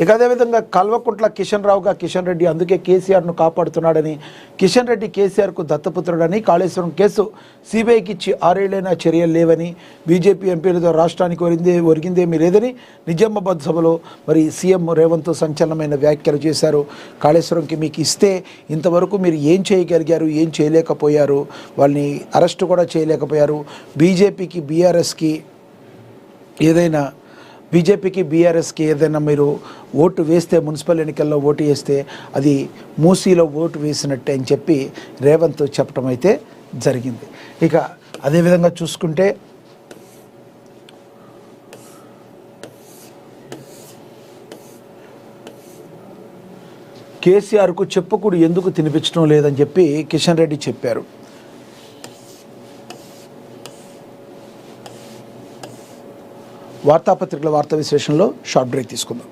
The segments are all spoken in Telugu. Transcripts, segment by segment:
ఇక అదేవిధంగా కల్వకుంట్ల కిషన్ రావుగా కిషన్ రెడ్డి అందుకే కేసీఆర్ను కాపాడుతున్నాడని, కిషన్ రెడ్డి కేసీఆర్కు దత్తపుత్రుడని, కాళేశ్వరం కేసు సిబిఐకి ఇచ్చి 6 ఏళ్లైనా చర్యలు లేవని, బీజేపీ ఎంపీలతో రాష్ట్రానికి ఒరిగిందేమీ లేదని నిజామాబాద్ సభలో మరి సీఎం రేవంత్ సంచలనమైన వ్యాఖ్యలు చేశారు. కాళేశ్వరంకి మీకు ఇస్తే ఇంతవరకు మీరు ఏం చేయగలిగారు, ఏం చేయలేకపోయారు, వాళ్ళని అరెస్ట్ కూడా చేయలేకపోయారు. బీజేపీకి బీఆర్ఎస్కి ఏదైనా మీరు ఓటు వేస్తే, మున్సిపల్ ఎన్నికల్లో ఓటు వేస్తే అది మూసీలో ఓటు వేసినట్టే అని చెప్పి రేవంత్ చెప్పడం అయితే జరిగింది. ఇక అదేవిధంగా చూసుకుంటే కేసీఆర్కు చెప్పుకుడు ఎందుకు తినిపించడం లేదని చెప్పి కిషన్ రెడ్డి చెప్పారు. వార్తాపత్రికల వార్తా విశ్లేషణలో షార్ట్ బ్రేక్ తీసుకుందాం.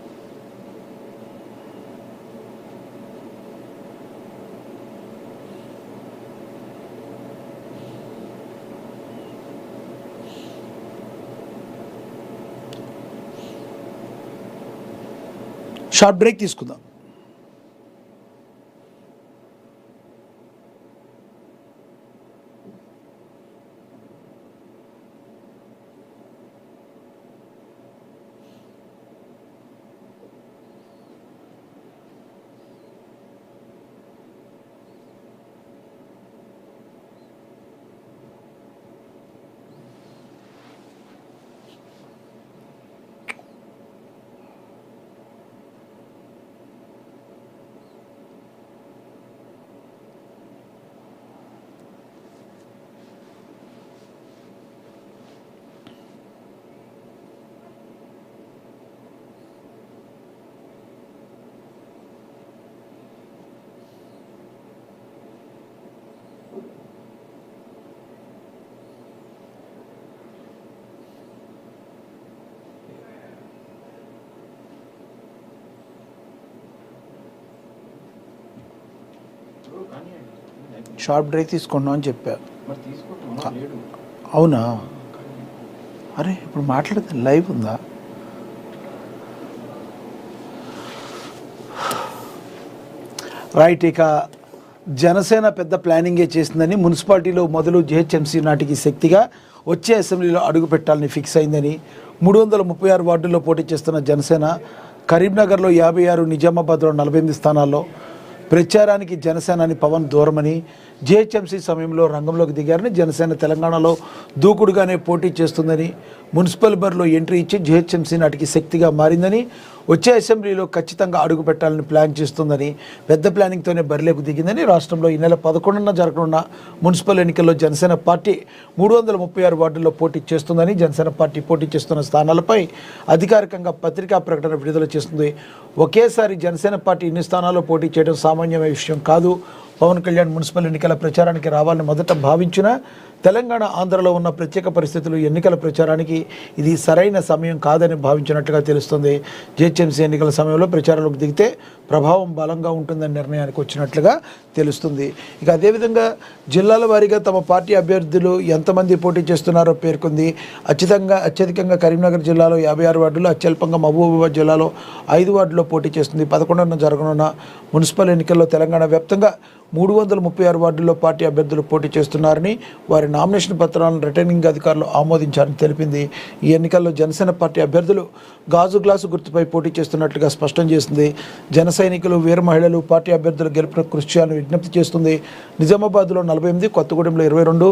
షార్ట్ బ్రేక్ తీసుకున్నాం అని చెప్పారు. అవునా? అరే ఇప్పుడు మాట్లాడితే లైవ్ ఉందా? రైట్. ఇక జనసేన పెద్ద ప్లానింగే చేసిందని, మున్సిపాలిటీలో మొదలు జిహెచ్ఎంసీ నాటికి శక్తిగా వచ్చే అసెంబ్లీలో అడుగు పెట్టాలని ఫిక్స్ అయిందని, 336 వార్డుల్లో పోటీ చేస్తున్న జనసేన కరీంనగర్లో 56, నిజామాబాద్లో 48 స్థానాల్లో ప్రచారానికి జనసేనాని పవన్ దూరమని, జిహెచ్ఎంసీ సమయంలో రంగంలోకి దిగారని, జనసేన తెలంగాణలో దూకుడుగానే పోటీ చేస్తుందని, మున్సిపల్ బరిలో ఎంట్రీ ఇచ్చి జిహెచ్ఎంసీ నాటికి శక్తిగా మారిందని, వచ్చే అసెంబ్లీలో ఖచ్చితంగా అడుగు పెట్టాలని ప్లాన్ చేస్తుందని, పెద్ద ప్లానింగ్తోనే బరిలోకి దిగిందని, రాష్ట్రంలో ఈ నెల 11న జరగనున్న మున్సిపల్ ఎన్నికల్లో జనసేన పార్టీ 336 వార్డుల్లో పోటీ చేస్తుందని, జనసేన పార్టీ పోటీ చేస్తున్న స్థానాలపై అధికారికంగా పత్రికా ప్రకటన విడుదల చేస్తుంది. ఒకేసారి జనసేన పార్టీ ఇన్ని స్థానాల్లో పోటీ చేయడం సామాన్యమైన విషయం కాదు. పవన్ కళ్యాణ్ మున్సిపల్ ఎన్నికల ప్రచారానికి రావాలని మొదట భావించిన తెలంగాణ, ఆంధ్రలో ఉన్న ప్రత్యేక పరిస్థితులు ఎన్నికల ప్రచారానికి ఇది సరైన సమయం కాదని భావించినట్లుగా తెలుస్తుంది. జిహెచ్ఎంసీ ఎన్నికల సమయంలో ప్రచారంలోకి దిగితే ప్రభావం బలంగా ఉంటుందని నిర్ణయానికి వచ్చినట్లుగా తెలుస్తుంది. ఇక అదేవిధంగా జిల్లాల వారీగా తమ పార్టీ అభ్యర్థులు ఎంతమంది పోటీ చేస్తున్నారో పేర్కొంది. అత్యధికంగా కరీంనగర్ జిల్లాలో 56 వార్డులు, అత్యల్పంగా మహబూబాబాద్ జిల్లాలో 5 వార్డుల్లో పోటీ చేస్తుంది. 11న జరగనున్న మున్సిపల్ ఎన్నికల్లో తెలంగాణ వ్యాప్తంగా 336 వార్డుల్లో పార్టీ అభ్యర్థులు పోటీ చేస్తున్నారని, వారి నామినేషన్ పత్రాలను రిటర్నింగ్ అధికారులు ఆమోదించారని తెలిపింది. ఈ ఎన్నికల్లో జనసేన పార్టీ అభ్యర్థులు గాజు గ్లాసు గుర్తుపై పోటీ చేస్తున్నట్లుగా స్పష్టం చేసింది. జన సైనికులు, వీర మహిళలు పార్టీ అభ్యర్థుల గెలుపును కృషి చేయాలని విజ్ఞప్తి చేస్తుంది. నిజామాబాద్లో 48, కొత్తగూడెంలో 22,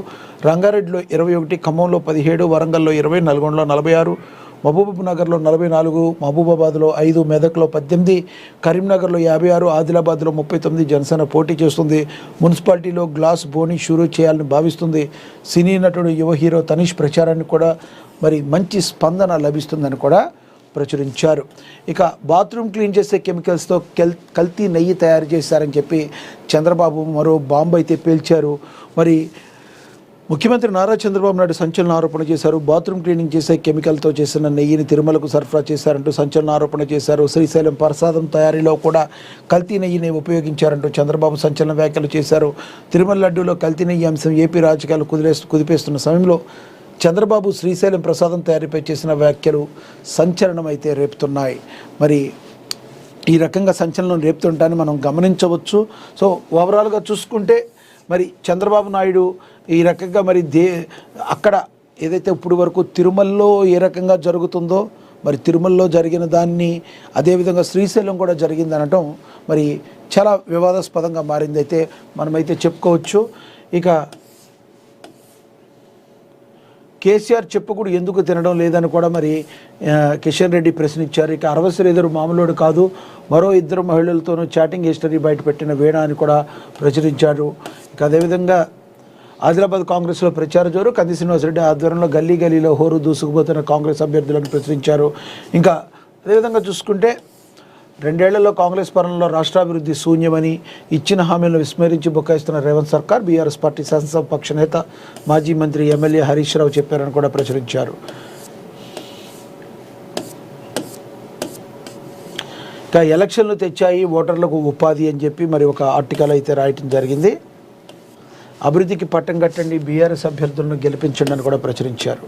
రంగారెడ్డిలో 21, ఖమ్మంలో 17, వరంగల్లో 20, నల్గొండలో 46, మహబూబ్ నగర్లో 44, మహబూబాబాద్లో 5, మెదక్లో 18, కరీంనగర్లో 56, ఆదిలాబాద్లో 39 జనసేన పోటీ చేస్తుంది. మున్సిపాలిటీలో గ్లాస్ బోని షురూ చేయాలని భావిస్తుంది. సినీ నటుడు యువ హీరో తనీష్ ప్రచారానికి కూడా మరి మంచి స్పందన లభిస్తుందని కూడా ప్రచురించారు. ఇక బాత్రూమ్ క్లీన్ చేసే కెమికల్స్తో కల్తీ నెయ్యి తయారు చేశారని చెప్పి చంద్రబాబు మరో బాంబు అయితే పేల్చారు. మరి ముఖ్యమంత్రి నారా చంద్రబాబు నాయుడు సంచలన ఆరోపణ చేశారు. బాత్రూమ్ క్లీనింగ్ చేసే కెమికల్తో చేసిన నెయ్యిని తిరుమలకు సరఫరా చేశారంటూ సంచలన ఆరోపణ చేశారు. శ్రీశైలం ప్రసాదం తయారీలో కూడా కల్తీ నెయ్యిని ఉపయోగించారంటూ చంద్రబాబు సంచలన వ్యాఖ్యలు చేశారు. తిరుమల లడ్డూలో కల్తీ నెయ్యి అంశం ఏపీ రాజకీయాలు కుదిపేస్తున్న సమయంలో చంద్రబాబు శ్రీశైలం ప్రసాదం తయారీపై చేసిన వ్యాఖ్యలు సంచలనం అయితే రేపుతున్నాయి. మరి ఈ రకంగా సంచలనం రేపుతుంటాన్ని మనం గమనించవచ్చు. సో ఓవరాల్గా చూసుకుంటే మరి చంద్రబాబు నాయుడు ఈ రకంగా మరి అక్కడ ఏదైతే ఇప్పుడు వరకు తిరుమలలో ఏ రకంగా జరుగుతుందో మరి తిరుమలలో జరిగిన దాన్ని అదేవిధంగా శ్రీశైలం కూడా జరిగింది అనటం మరి చాలా వివాదాస్పదంగా మారింది అయితే మనమైతే చెప్పుకోవచ్చు. ఇక కేసీఆర్ చెప్పుకుడు ఎందుకు తినడం లేదని కూడా మరి కిషన్ రెడ్డి ప్రశ్నించారు. ఇక అరవ శ్రీధర్ మామూలుడు కాదు, మరో 2 మహిళలతోనూ చాటింగ్ హిస్టరీ బయటపెట్టిన వీణ అని కూడా ప్రచురించారు. ఇక అదేవిధంగా ఆదిలాబాద్ కాంగ్రెస్లో ప్రచార జోరు, కంది శ్రీనివాసరెడ్డి ఆధ్వర్యంలో గల్లీ గల్లీలో హోరు దూసుకుపోతున్న కాంగ్రెస్ అభ్యర్థులను ప్రచురించారు. ఇంకా అదేవిధంగా చూసుకుంటే 2 ఏళ్లలో కాంగ్రెస్ పాలనలో రాష్ట్రాభివృద్ధి శూన్యమని, ఇచ్చిన హామీలను విస్మరించి బుకాయిస్తున్న రేవంత్ సర్కార్ బీఆర్ఎస్ పార్టీ శాసనసభ పక్ష నేత మాజీ మంత్రి ఎమ్మెల్యే హరీష్ రావు చెప్పారని కూడా ప్రచురించారు. ఇంకా ఎలక్షన్లు తెచ్చాయి ఓటర్లకు ఉపాధి అని చెప్పి మరి ఒక ఆర్టికల్ అయితే రాయటం జరిగింది. అభివృద్ధికి పట్టం కట్టండి, బీఆర్ఎస్ అభ్యర్థులను గెలిపించండి అని కూడా ప్రచురించారు.